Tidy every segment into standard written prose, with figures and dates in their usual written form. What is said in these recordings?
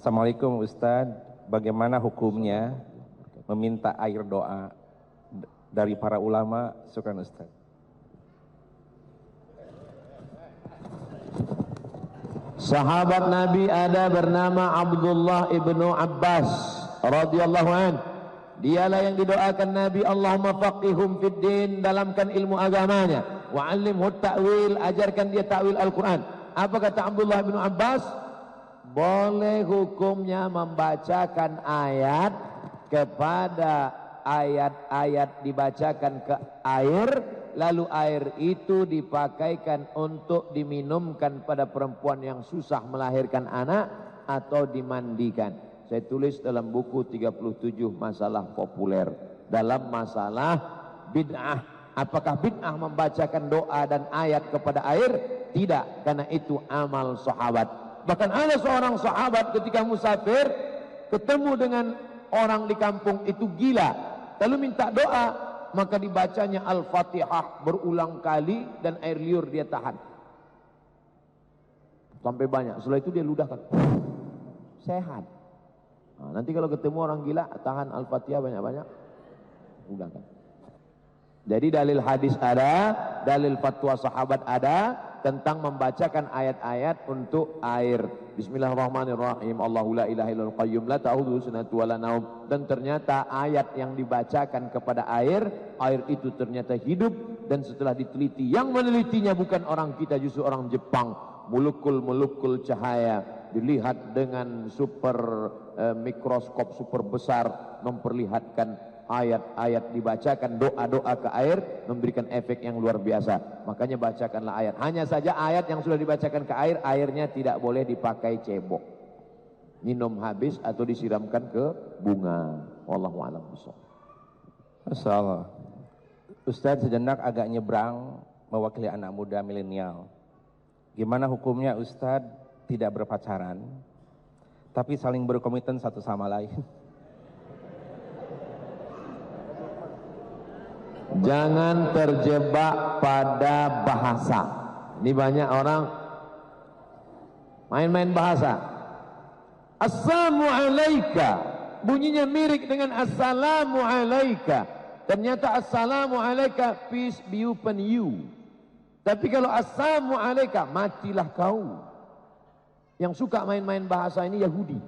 Assalamualaikum Ustadz, bagaimana hukumnya meminta air doa dari para ulama? Syukran Ustadz. Sahabat Nabi ada bernama Abdullah ibnu Abbas radhiyallahu an. Dialah yang didoakan Nabi, Allahumma faqihum fid din, dalamkan ilmu agamanya, wa 'allimhu ta'wil, ajarkan dia ta'wil Al-Qur'an. Apa kata Abdullah ibnu Abbas? Boleh hukumnya membacakan ayat kepada ayat-ayat dibacakan ke air, lalu air itu dipakaikan untuk diminumkan pada perempuan yang susah melahirkan anak atau dimandikan. Saya tulis dalam buku 37 masalah populer dalam masalah bid'ah. Apakah bid'ah membacakan doa dan ayat kepada air? Tidak, karena itu amal sahabat. Bahkan ada seorang sahabat ketika musafir ketemu dengan orang di kampung itu gila, lalu minta doa, maka dibacanya Al-Fatihah berulang kali dan air liur dia tahan sampai banyak. Setelah itu dia ludahkan, sehat. Nah, nanti kalau ketemu orang gila, tahan Al-Fatihah banyak-banyak, ludahkan. Jadi dalil hadis ada, dalil fatwa sahabat ada tentang membacakan ayat-ayat untuk air. Bismillahirrahmanirrahim. Allahu la ilaha illal qayyum la ta'khudhuhu sinatun wa la naum. Dan ternyata ayat yang dibacakan kepada air itu ternyata hidup, dan setelah diteliti, yang menelitinya bukan orang kita, justru orang Jepang. Molekul cahaya dilihat dengan mikroskop super besar, memperlihatkan ayat-ayat dibacakan, doa-doa ke air memberikan efek yang luar biasa. Makanya bacakanlah ayat. Hanya saja ayat yang sudah dibacakan ke air, airnya tidak boleh dipakai cebok, minum habis atau disiramkan ke bunga. Wallahu a'lam bishawab. Masyaallah. Ustadz sejenak agak nyebrang mewakili anak muda milenial. Gimana hukumnya Ustadz tidak berpacaran tapi saling berkomitmen satu sama lain? Jangan terjebak pada bahasa. Ini banyak orang main-main bahasa. Assalamu alayka, bunyinya mirip dengan assalamu alayka. Ternyata assalamu alayka, peace be upon you. Tapi kalau assalamu alayka, matilah kau. Yang suka main-main bahasa ini Yahudi.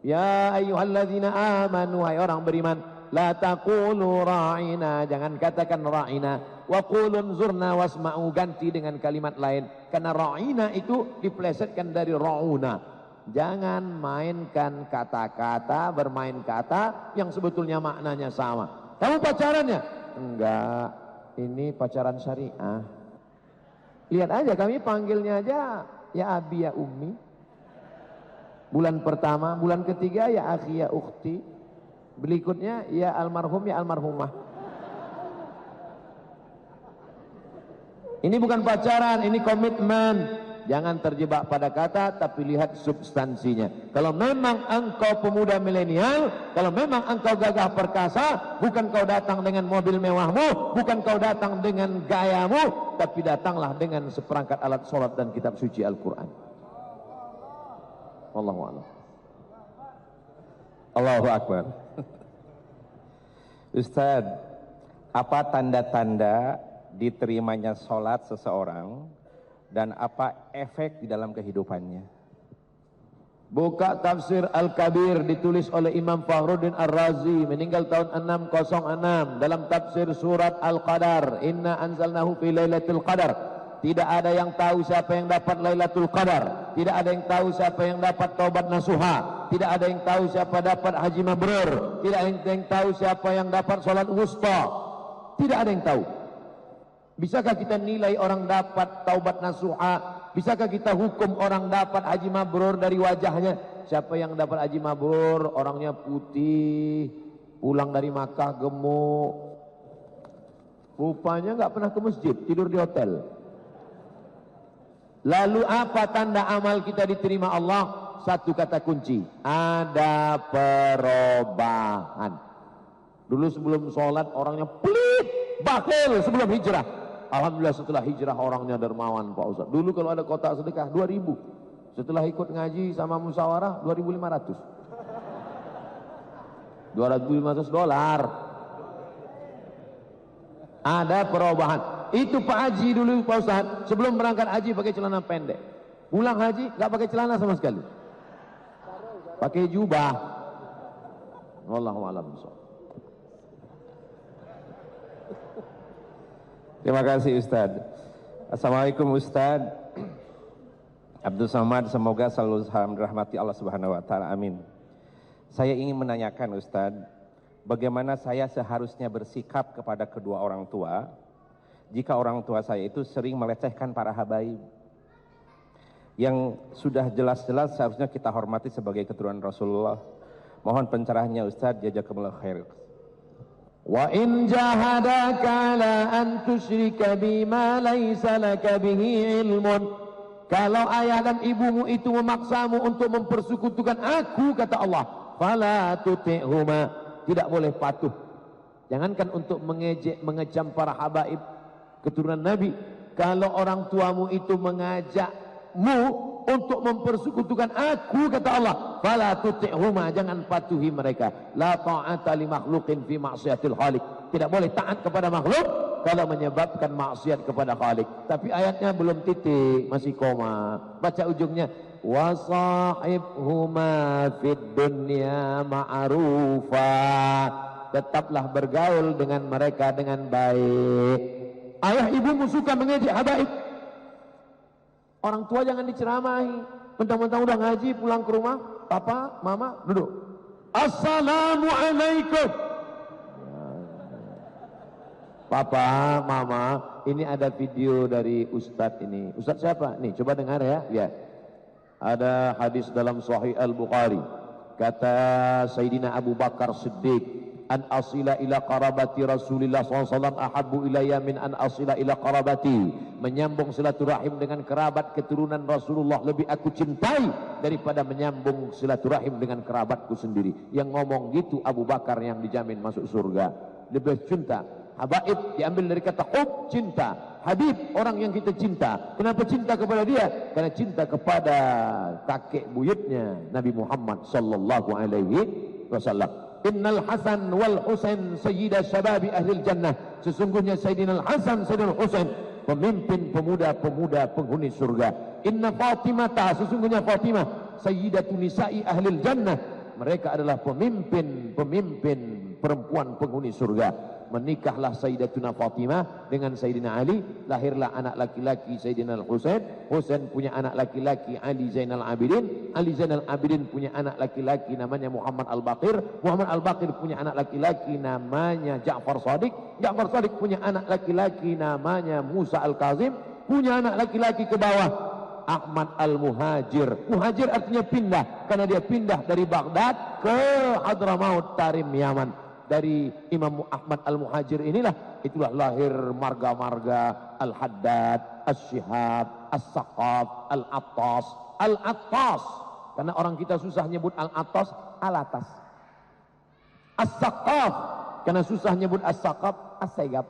Ya ayyuhalladzina amanu, hai orang beriman, la taqulu ra'ina, jangan katakan ra'ina, wa qulun zurna wasma'u, ganti dengan kalimat lain, karena ra'ina itu diplesetkan dari ra'una. Jangan mainkan kata-kata, bermain kata yang sebetulnya maknanya sama. Kamu pacarannya? Enggak, ini pacaran syariah. Lihat aja, kami panggilnya aja ya abi ya ummi. Bulan pertama, bulan ketiga ya akhi ya ukhti. Berikutnya ya almarhum ya almarhumah. Ini bukan pacaran, ini komitmen. Jangan terjebak pada kata, tapi lihat substansinya. Kalau memang engkau pemuda milenial, kalau memang engkau gagah perkasa, bukan kau datang dengan mobil mewahmu, bukan kau datang dengan gayamu, tapi datanglah dengan seperangkat alat sholat dan kitab suci Al-Quran. Wallahu a'lam. Allahu Akbar. Ustadz, apa tanda-tanda diterimanya sholat seseorang dan apa efek di dalam kehidupannya? Buka tafsir Al-Kabir ditulis oleh Imam Fakhruddin Ar-Razi, meninggal tahun 606, dalam tafsir surat Al-Qadar, inna anzalnahu fi lailatul qadar. Tidak ada yang tahu siapa yang dapat Lailatul Qadar, tidak ada yang tahu siapa yang dapat taubat nasuha, tidak ada yang tahu siapa dapat haji mabrur, tidak ada yang tahu siapa yang dapat salat wusta, tidak ada yang tahu. Bisakah kita nilai orang dapat taubat nasuha? Bisakah kita hukum orang dapat haji mabrur dari wajahnya? Siapa yang dapat haji mabrur, orangnya putih, pulang dari Makkah gemuk, rupanya nggak pernah ke masjid, tidur di hotel. Lalu apa tanda amal kita diterima Allah? Satu kata kunci, ada perubahan. Dulu sebelum sholat orangnya pelit, bakhil sebelum hijrah. Alhamdulillah setelah hijrah orangnya dermawan Pak Ustaz. Dulu kalau ada kotak sedekah 2.000, Setelah ikut ngaji sama musyawarah 2.500. $2.500. Ada perubahan. Itu Pak Haji dulu Pak Ustaz, sebelum berangkat haji pakai celana pendek. Pulang haji nggak pakai celana sama sekali. Pakai jubah. Wallahu a'lam. Terima kasih Ustaz. Assalamualaikum Ustaz. Abdul Somad, semoga selalu dirahmati Allah Subhanahu wa taala. Amin. Saya ingin menanyakan Ustaz, bagaimana saya seharusnya bersikap kepada kedua orang tua jika orang tua saya itu sering melecehkan para habaib yang sudah jelas-jelas seharusnya kita hormati sebagai keturunan Rasulullah. Mohon pencerahannya Ustaz, jazakumullah khair. Wa in jahadaka la an tusyrika bima laysa laka bihi ilmun. Kalau ayah dan ibumu itu memaksamu untuk mempersekutukan aku, kata Allah, fala tuti'huma, tidak boleh patuh. Jangankan untuk mengejek, mengecam para habaib keturunan Nabi. Kalau orang tuamu itu mengajakmu untuk mempersekutukan aku, kata Allah, fala tuti'huma, jangan patuhi mereka. La ta'ata li makhluqin fi ma'siyatil khaliq. Tidak boleh taat kepada makhluk kalau menyebabkan maksiat kepada Khalik. Tapi ayatnya belum titik, masih koma. Baca ujungnya, wasahibhuma fid dunya ma'rufa. Tetaplah bergaul dengan mereka dengan baik. Ayah ibumu suka mengejek habaib, orang tua jangan diceramahi. Mentang-mentang udah ngaji pulang ke rumah, papa, mama, duduk. Assalamualaikum. Papa, mama, ini ada video dari Ustadz ini. Ustadz siapa? Nih, coba dengar ya. Lihat. Ada hadis dalam Sahih Al-Bukhari. Kata Sayyidina Abu Bakar Siddiq, an asila ila qarabati Rasulillah SAW ahabbu ilayya min an asila ila qarabati. Menyambung silaturahim dengan kerabat keturunan Rasulullah lebih aku cintai daripada menyambung silaturahim dengan kerabatku sendiri. Yang ngomong gitu Abu Bakar yang dijamin masuk surga. Lebih cinta. Habaib diambil dari kata hub, cinta. Habib, orang yang kita cinta. Kenapa cinta kepada dia? Karena cinta kepada kakek buyutnya Nabi Muhammad sallallahu alaihi wasallam. Innal Hasan wal Husain sayyida syababi ahlil jannah. Sesungguhnya Sayyidina Al-Hasan, Sayyidina Al-Husain, pemimpin pemuda-pemuda penghuni surga. Inna Fatimata, sesungguhnya Fatimah, sayyidatu nisa'i ahlil jannah. Mereka adalah pemimpin perempuan penghuni surga. Menikahlah Sayyidatuna Fatimah dengan Sayyidina Ali, lahirlah anak laki-laki Sayyidina Al-Husain. Husain punya anak laki-laki Ali Zainal Abidin. Ali Zainal Abidin punya anak laki-laki namanya Muhammad Al-Baqir. Muhammad Al-Baqir punya anak laki-laki namanya Ja'far Shadiq. Ja'far Shadiq punya anak laki-laki namanya Musa Al-Kazim. Punya anak laki-laki ke bawah Ahmad Al-Muhajir. Muhajir artinya pindah, karena dia pindah dari Baghdad ke Hadramaut Tarim Yaman. Dari Imam Ahmad Al-Muhajir itulah lahir marga-marga Al-Haddad, As-Syihab, As-Saqaf, Al-Attas. Al-Attas, karena orang kita susah nyebut Al-Attas, Al-Atas. As-Saqaf, karena susah nyebut As-Saqaf, As-Segaf.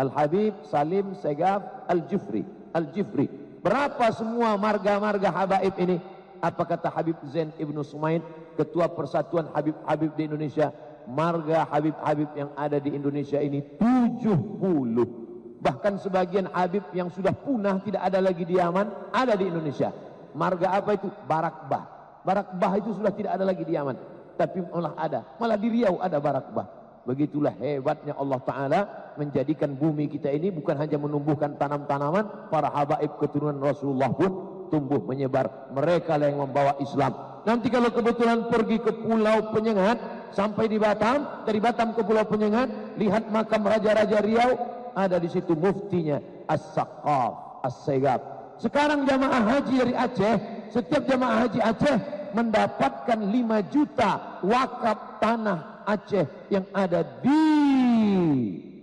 Al-Habib, Salim, Segaf, Al-Jufri. Al-Jufri. Berapa semua marga-marga habaib ini? Apa kata Habib Zain Ibnu Sumaid, ketua persatuan Habib-Habib di Indonesia? Marga Habib-Habib yang ada di Indonesia ini 70. Bahkan sebagian Habib yang sudah punah, tidak ada lagi di Yaman, ada di Indonesia. Marga apa itu? Barakbah. Barakbah itu sudah tidak ada lagi di Yaman, tapi malah ada, malah di Riau ada Barakbah. Begitulah hebatnya Allah Ta'ala menjadikan bumi kita ini bukan hanya menumbuhkan tanam-tanaman, para habaib keturunan Rasulullah pun tumbuh menyebar. Mereka lah yang membawa Islam. Nanti kalau kebetulan pergi ke Pulau Penyengat, sampai di Batam, dari Batam ke Pulau Penyengat, lihat makam Raja-Raja Riau, ada di situ muftinya As-Saqaf, As-Segaf. Sekarang jamaah haji dari Aceh, setiap jamaah haji Aceh mendapatkan 5 juta wakaf tanah Aceh yang ada di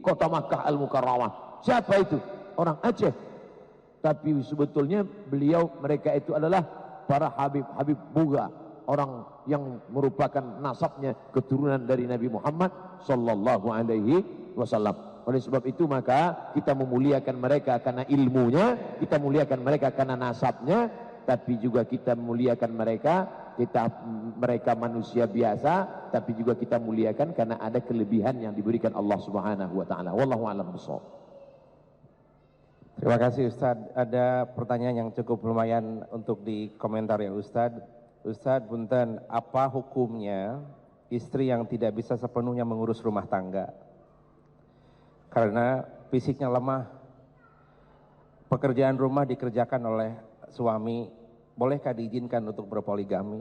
kota Makkah Al-Mukarramah. Siapa itu? Orang Aceh. Tapi sebetulnya mereka itu adalah para Habib-Habib Buga, orang yang merupakan nasabnya keturunan dari Nabi Muhammad sallallahu alaihi wasallam. Oleh sebab itu maka kita memuliakan mereka karena ilmunya, kita muliakan mereka karena nasabnya, tapi juga kita muliakan mereka. Mereka manusia biasa, tapi juga kita muliakan karena ada kelebihan yang diberikan Allah Subhanahu wa taala. Wallahu a'lam bishawab. Terima kasih Ustadz. Ada pertanyaan yang cukup lumayan untuk dikomentar ya Ustadz. Ustadz punten, apa hukumnya istri yang tidak bisa sepenuhnya mengurus rumah tangga karena fisiknya lemah, pekerjaan rumah dikerjakan oleh suami, bolehkah diizinkan untuk berpoligami?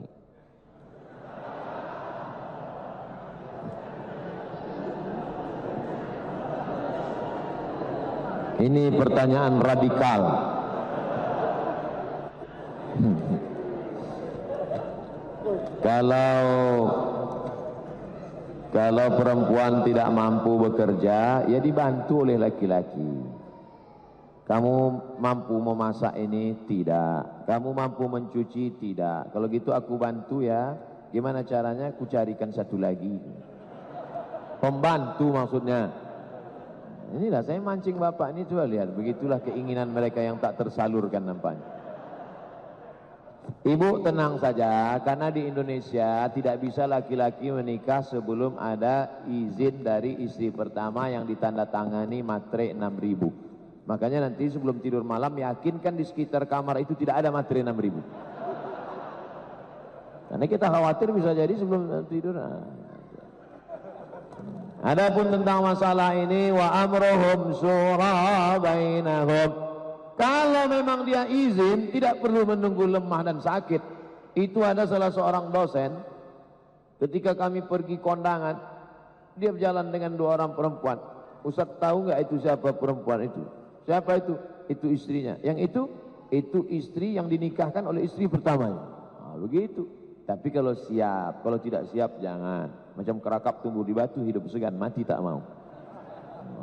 Ini pertanyaan radikal. Kalau perempuan tidak mampu bekerja, ya dibantu oleh laki-laki. Kamu mampu memasak ini? Tidak. Kamu mampu mencuci? Tidak. Kalau gitu aku bantu ya. Gimana caranya? Aku carikan satu lagi. Pembantu maksudnya. Inilah saya mancing bapak ini, coba lihat. Begitulah keinginan mereka yang tak tersalurkan nampaknya. Ibu tenang saja, karena di Indonesia tidak bisa laki-laki menikah sebelum ada izin dari istri pertama yang ditandatangani matre 6.000. Makanya nanti sebelum tidur malam yakinkan di sekitar kamar itu tidak ada matre 6.000. Karena kita khawatir bisa jadi sebelum tidur. Adapun tentang masalah ini, wa amruhum syura bainahum. Kalau memang dia izin, tidak perlu menunggu lemah dan sakit. Itu ada salah seorang dosen, ketika kami pergi kondangan, dia berjalan dengan 2 orang perempuan. Ustaz tahu nggak itu siapa perempuan itu? Siapa itu? Itu istrinya. Yang itu istri yang dinikahkan oleh istri pertamanya. Nah, begitu. Tapi kalau siap, kalau tidak siap jangan. Macam kerakap tumbuh di batu, hidup segan, mati tak mau.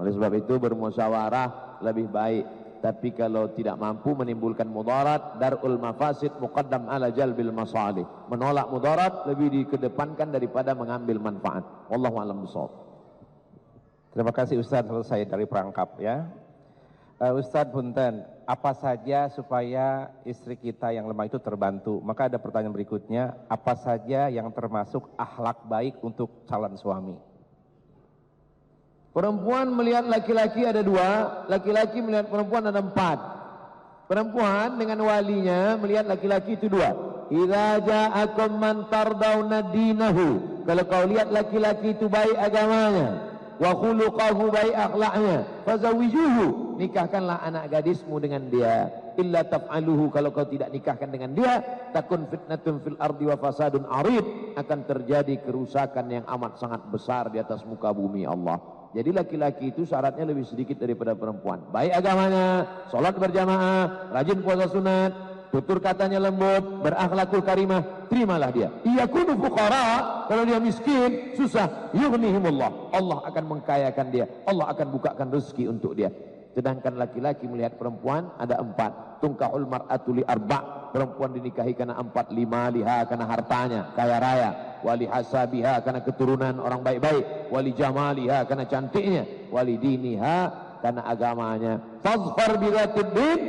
Oleh sebab itu bermusyawarah lebih baik. Tapi kalau tidak mampu menimbulkan mudarat, darul mafasid muqaddam ala jalbil masalih. Menolak mudarat lebih dikedepankan daripada mengambil manfaat. Wallahu a'lam bishawab. Terima kasih Ustadz, selesai dari perangkap ya. Ustadz punten, apa saja supaya istri kita yang lemah itu terbantu? Maka ada pertanyaan berikutnya, apa saja yang termasuk akhlak baik untuk calon suami? Perempuan melihat laki-laki ada 2, laki-laki melihat perempuan ada 4. Perempuan dengan walinya melihat laki-laki itu 2. Idza ja'akum man tardawna dinahu. Kalau kau lihat laki-laki itu baik agamanya, wa khuluquhu baik akhlaknya, fazawijuhu, nikahkanlah anak gadismu dengan dia. Illa taf'aluhu, kalau kau tidak nikahkan dengan dia, takun fitnatun fil ardi wa fasadun arid, akan terjadi kerusakan yang amat sangat besar di atas muka bumi Allah. Jadi laki-laki itu syaratnya lebih sedikit daripada perempuan. Baik agamanya, sholat berjamaah, rajin puasa sunat, tutur katanya lembut, berakhlakul karimah, terimalah dia. Iyakunu fuqara, kalau dia miskin, susah, yughnihimullah, Allah akan mengkayakan dia, Allah akan bukakan rezeki untuk dia. Sedangkan laki-laki melihat perempuan ada 4. Tungkahul mar'atu li 4. Perempuan dinikahi karena 4. Lima liha karena hartanya, kaya raya. Wali hasabiha karena keturunan orang baik-baik. Wali jamaliha karena cantiknya. Wali diniha karena agamanya. Fazfar bidzatid din,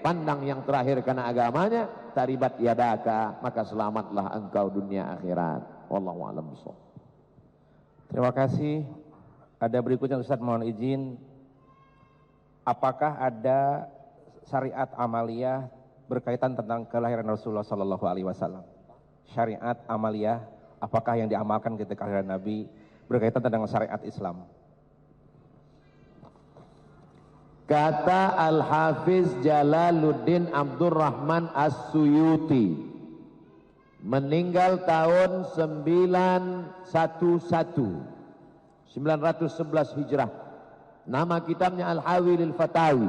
pandang yang terakhir karena agamanya. Taribat yadaka, maka selamatlah engkau dunia akhirat. Wallahu a'lam bishawab. Terima kasih. Ada berikutnya Ustaz, mohon izin. Apakah ada syariat amaliyah berkaitan tentang kelahiran Rasulullah Sallallahu Alaihi Wasallam? Syariat amaliyah, apakah yang diamalkan ketika kelahiran Nabi berkaitan tentang syariat Islam? Kata Al-Hafiz Jalaluddin Abdurrahman As-Suyuti, meninggal tahun 911 Hijrah. Nama kitabnya Al-Hawilil Fatawi.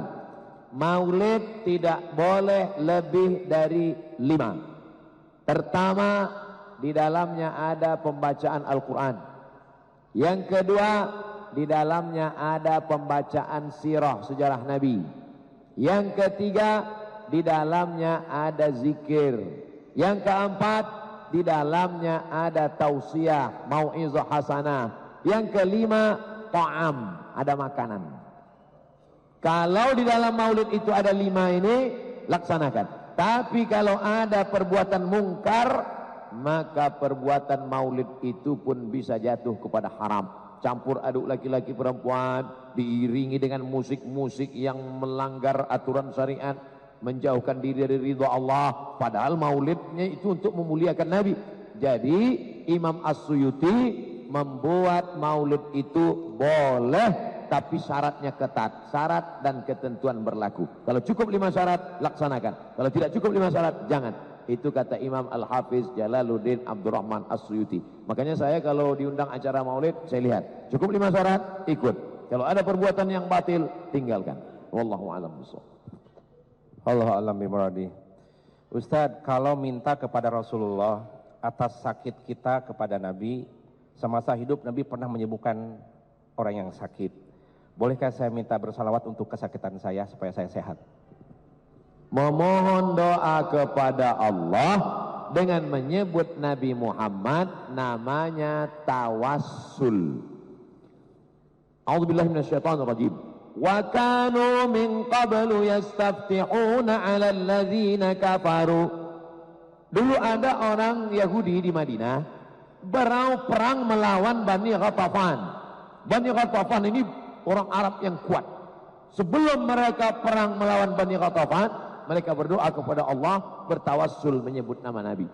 Maulid tidak boleh lebih dari 5. Pertama, di dalamnya ada pembacaan Al-Quran. Yang kedua, di dalamnya ada pembacaan sirah, sejarah Nabi. Yang ketiga, di dalamnya ada zikir. Yang keempat, di dalamnya ada tausiah, mau'izah hasanah. Yang kelima, ta'am, ada makanan. Kalau di dalam maulid itu ada 5 ini, laksanakan. Tapi kalau ada perbuatan mungkar, maka perbuatan maulid itu pun bisa jatuh kepada haram. Campur aduk laki-laki perempuan, diiringi dengan musik-musik yang melanggar aturan syariat, menjauhkan diri dari ridha Allah, padahal maulidnya itu untuk memuliakan Nabi. Jadi Imam As-Suyuti membuat maulid itu boleh, tapi syaratnya ketat. Syarat dan ketentuan berlaku. Kalau cukup 5 syarat, laksanakan. Kalau tidak cukup 5 syarat, jangan. Itu kata Imam Al-Hafiz Jalaluddin Abdurrahman As-Suyuti. Makanya saya kalau diundang acara maulid, saya lihat cukup 5 syarat, ikut. Kalau ada perbuatan yang batil, tinggalkan. Wallahu a'lam bishawab. Allahu a'lam bimuradi. Ustadz, kalau minta kepada Rasulullah atas sakit kita kepada Nabi, semasa hidup Nabi pernah menyembuhkan orang yang sakit. Bolehkah saya minta bersalawat untuk kesakitan saya supaya saya sehat? Memohon doa kepada Allah dengan menyebut Nabi Muhammad namanya tawassul. A'udzubillahi minasyaitonirrajim. Wa kanu min qablu yastaftihuna 'ala alladzina kafaru. Dulu ada orang Yahudi di Madinah perang melawan Bani Ghatafan. Bani Ghatafan ini orang Arab yang kuat. Sebelum mereka perang melawan Bani Ghatafan, mereka berdoa kepada Allah, bertawassul menyebut nama Nabi.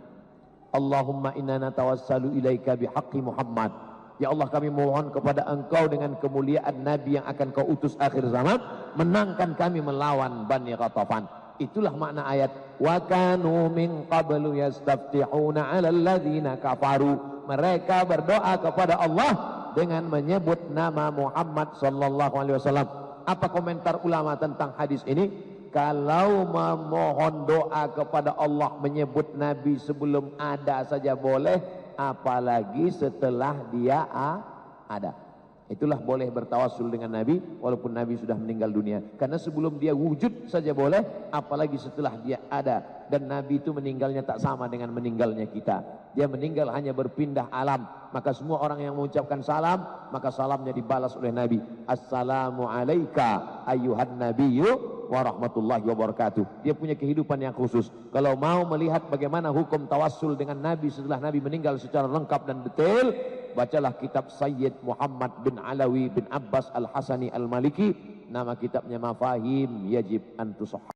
Allahumma inna natawassalu ilaika bihaqqi Muhammad. Ya Allah, kami mohon kepada Engkau dengan kemuliaan Nabi yang akan Kau utus akhir zaman, menangkan kami melawan Bani Ghatafan. Itulah makna ayat wa kanu min qablu yastaftihuna 'alal ladzina kafaru. Mereka berdoa kepada Allah dengan menyebut nama Muhammad sallallahu alaihi wasallam. Apa komentar ulama tentang hadis ini? Kalau memohon doa kepada Allah menyebut Nabi sebelum ada saja boleh, apalagi setelah dia ada. Itulah boleh bertawassul dengan Nabi walaupun Nabi sudah meninggal dunia. Karena sebelum dia wujud saja boleh, apalagi setelah dia ada. Dan Nabi itu meninggalnya tak sama dengan meninggalnya kita. Dia meninggal hanya berpindah alam. Maka semua orang yang mengucapkan salam, maka salamnya dibalas oleh Nabi. Assalamu alayka ayyuhan nabiyyu wa rahmatullahi wa barakatuh. Dia punya kehidupan yang khusus. Kalau mau melihat bagaimana hukum tawassul dengan Nabi setelah Nabi meninggal secara lengkap dan detail, bacalah kitab Sayyid Muhammad bin Alawi bin Abbas Al-Hasani Al-Maliki. Nama kitabnya Mafahim Yajib An Tusahhah.